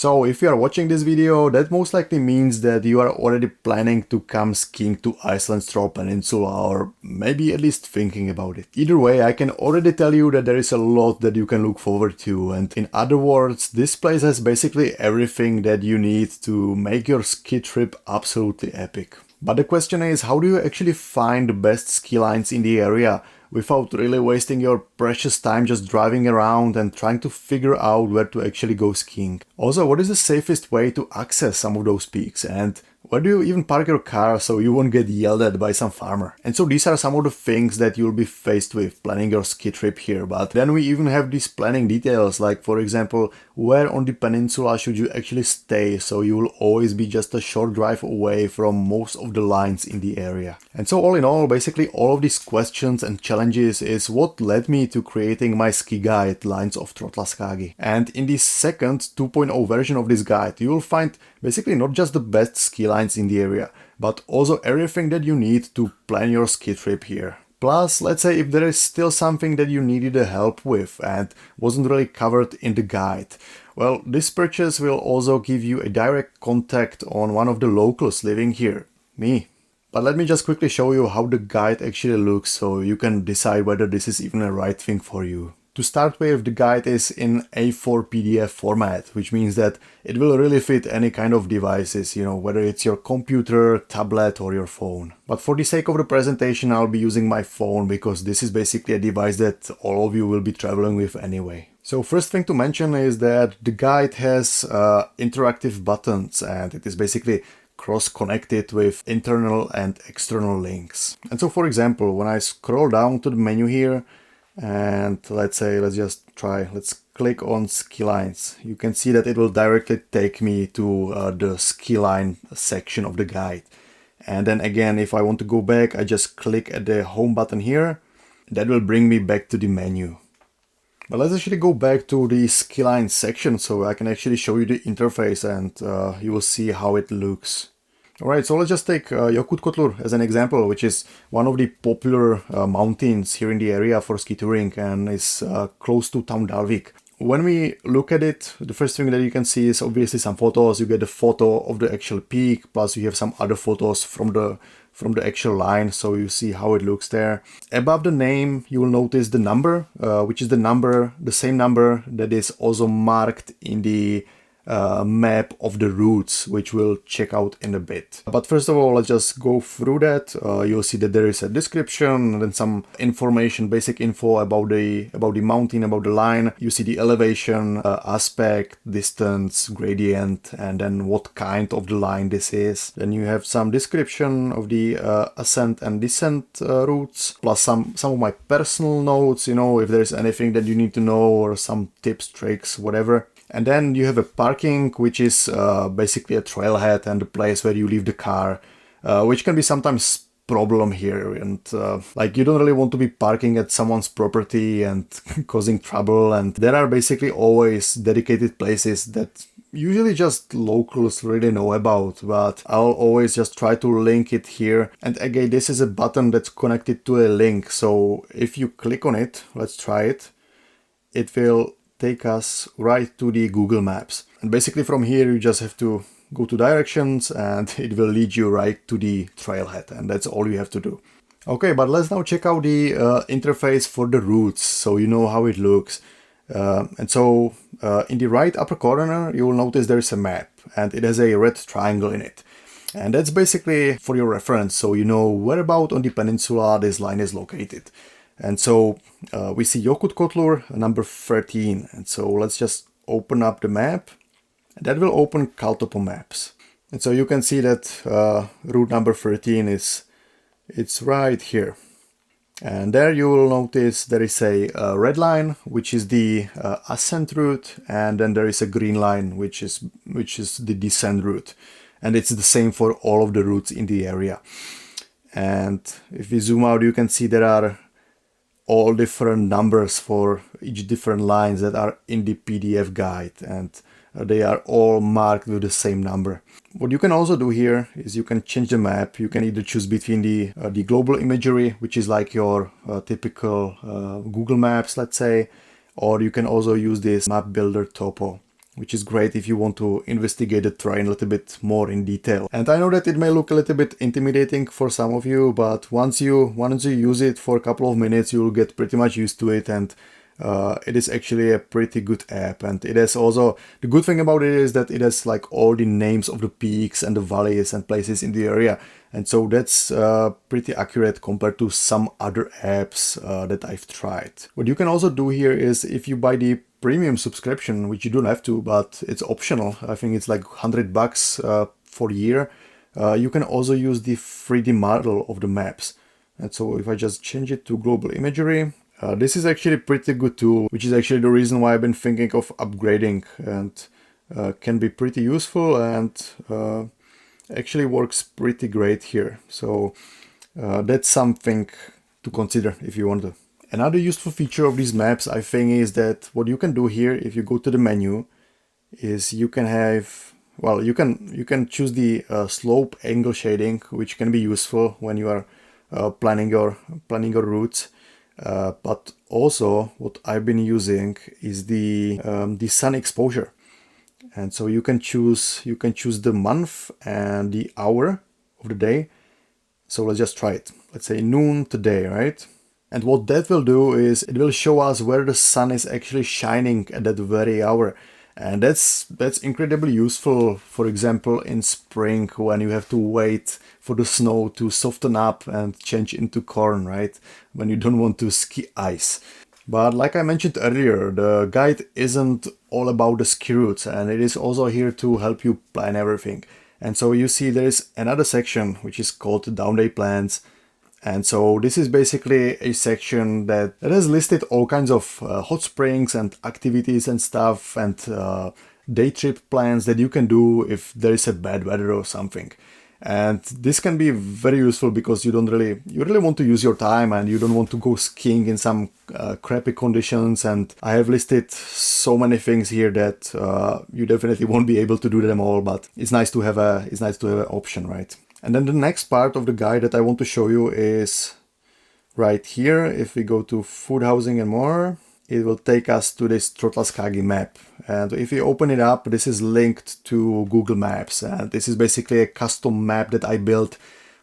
So if you are watching this video, that most likely means that you are already planning to come skiing to Iceland's Troll Peninsula, or maybe at least thinking about it. Either way, I can already tell you that there is a lot that you can look forward to, and in other words, this place has basically everything that you need to make your ski trip absolutely epic. But the question is, how do you actually find the best ski lines in the area without really wasting your precious time just driving around and trying to figure out where to actually go skiing? Also, what is the safest way to access some of those peaks, and where do you even park your car so you won't get yelled at by some farmer? And so these are some of the things that you'll be faced with planning your ski trip here. But then we even have these planning details, like for example, where on the peninsula should you actually stay so you will always be just a short drive away from most of the lines in the area. And so all in all, basically all of these questions and challenges is what led me to creating my ski guide, Lines of Tröllaskagi. And in this second 2.0 version of this guide, you will find basically not just the best ski lines in the area, but also everything that you need to plan your ski trip here. Plus, let's say if there is still something that you needed help with and wasn't really covered in the guide, well, this purchase will also give you a direct contact on one of the locals living here, me. But let me just quickly show you how the guide actually looks so you can decide whether this is even a right thing for you. To start with, the guide is in A4 PDF format, which means that it will really fit any kind of devices, whether it's your computer, tablet or your phone. But for the sake of the presentation, I'll be using my phone because this is basically a device that all of you will be traveling with anyway. So first thing to mention is that the guide has interactive buttons, and it is basically cross-connected with internal and external links. And so for example, when I scroll down to the menu here, and let's click on ski lines, you can see that it will directly take me to the ski line section of the guide. And then again, if I want to go back, I just click at the home button here. That will bring me back to the menu. But let's actually go back to the ski line section so I can actually show you the interface, and you will see how it looks. Alright, so let's just take Jökullkollur as an example, which is one of the popular mountains here in the area for ski touring and is close to town Dalvik. When we look at it, the first thing that you can see is obviously some photos. You get a photo of the actual peak, plus you have some other photos from the actual line, so you see how it looks there. Above the name, you will notice the number, which is the same number that is also marked in the map of the routes, which we'll check out in a bit. But first of all, let's just go through that. You'll see that there is a description and then some information, basic info about the mountain, about the line. You see the elevation, aspect, distance, gradient, and then what kind of the line this is. Then you have some description of the ascent and descent routes, plus some of my personal notes, if there's anything that you need to know or some tips, tricks, whatever. And then you have a parking, which is basically a trailhead and the place where you leave the car, which can be sometimes problem here. And you don't really want to be parking at someone's property and causing trouble. And there are basically always dedicated places that usually just locals really know about, but I'll always just try to link it here. And again, this is a button that's connected to a link. So if you click on it, let's try it, it will take us right to the Google Maps. And basically from here you just have to go to directions and it will lead you right to the trailhead, and that's all you have to do. Okay, but let's now check out the interface for the routes so you know how it looks. And so in the right upper corner you will notice there is a map and it has a red triangle in it. And that's basically for your reference, so you know whereabout on the peninsula this line is located. And so we see Jökullkollur, number 13. And so let's just open up the map. That will open Kaltopo Maps. And so you can see that route number 13 it's right here. And there you will notice there is a red line, which is the ascent route, and then there is a green line, which is the descent route. And it's the same for all of the routes in the area. And if we zoom out, you can see there are all different numbers for each different lines that are in the PDF guide, and they are all marked with the same number. What you can also do here is you can change the map. You can either choose between the global imagery, which is like your typical Google Maps, let's say, or you can also use this map builder topo. which is great if you want to investigate the terrain a little bit more in detail. And I know that it may look a little bit intimidating for some of you, but once you use it for a couple of minutes, you'll get pretty much used to it, and it is actually a pretty good app. And it has also, the good thing about it is that it has like all the names of the peaks and the valleys and places in the area, and so that's pretty accurate compared to some other apps that I've tried. What you can also do here is, if you buy the premium subscription, which you don't have to, but it's optional, I think it's like $100 for a year, you can also use the 3D model of the maps. And so if I just change it to global imagery, this is actually a pretty good tool, which is actually the reason why I've been thinking of upgrading, and can be pretty useful, and actually works pretty great here. So that's something to consider if you want to. Another useful feature of these maps, I think, is that what you can do here, if you go to the menu, is you can have, well, you can choose the slope angle shading, which can be useful when you are planning your routes. But also what I've been using is the sun exposure, and so you can choose the month and the hour of the day. So let's just try it. Let's say noon today, right? And what that will do is it will show us where the sun is actually shining at that very hour. And that's incredibly useful, for example, in spring, when you have to wait for the snow to soften up and change into corn, right? When you don't want to ski ice. But like I mentioned earlier, the guide isn't all about the ski routes, and it is also here to help you plan everything. And so you see there is another section which is called Down Day Plans. And so this is basically a section that has listed all kinds of hot springs and activities and stuff, and day trip plans that you can do if there is a bad weather or something. And this can be very useful because you really want to use your time, and you don't want to go skiing in some crappy conditions. And I have listed so many things here that you definitely won't be able to do them all, but it's nice to have an option, right? And then the next part of the guide that I want to show you is right here. If we go to food, housing and more, it will take us to this Tröllaskagi map. And if you open it up, this is linked to Google Maps. And this is basically a custom map that I built,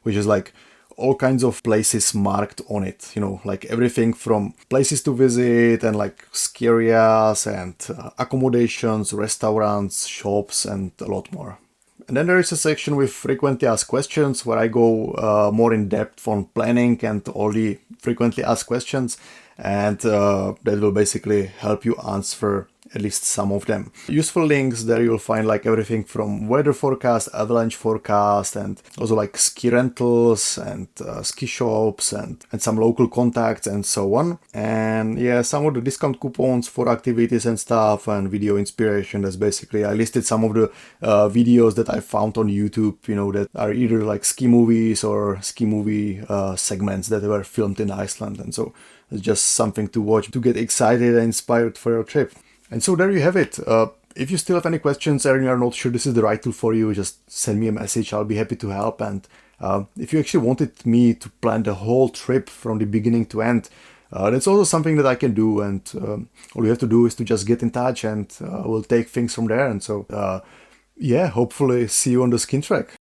which is like all kinds of places marked on it. You know, like everything from places to visit, and like ski areas, and accommodations, restaurants, shops, and a lot more. And then there is a section with frequently asked questions, where I go more in depth on planning and all the frequently asked questions, and that will basically help you answer at least some of them. Useful links there, you'll find like everything from weather forecast, avalanche forecast, and also like ski rentals and ski shops, and some local contacts and so on. And yeah, some of the discount coupons for activities and stuff, and video inspiration. That's basically, I listed some of the videos that I found on YouTube, you know, that are either like ski movies or ski movie segments that were filmed in Iceland. And so it's just something to watch to get excited and inspired for your trip. And so there you have it. If you still have any questions and you are not sure this is the right tool for you, just send me a message. I'll be happy to help. And if you actually wanted me to plan the whole trip from the beginning to end, that's also something that I can do. And all you have to do is to just get in touch, and we'll take things from there. And so, yeah, hopefully see you on the skin track.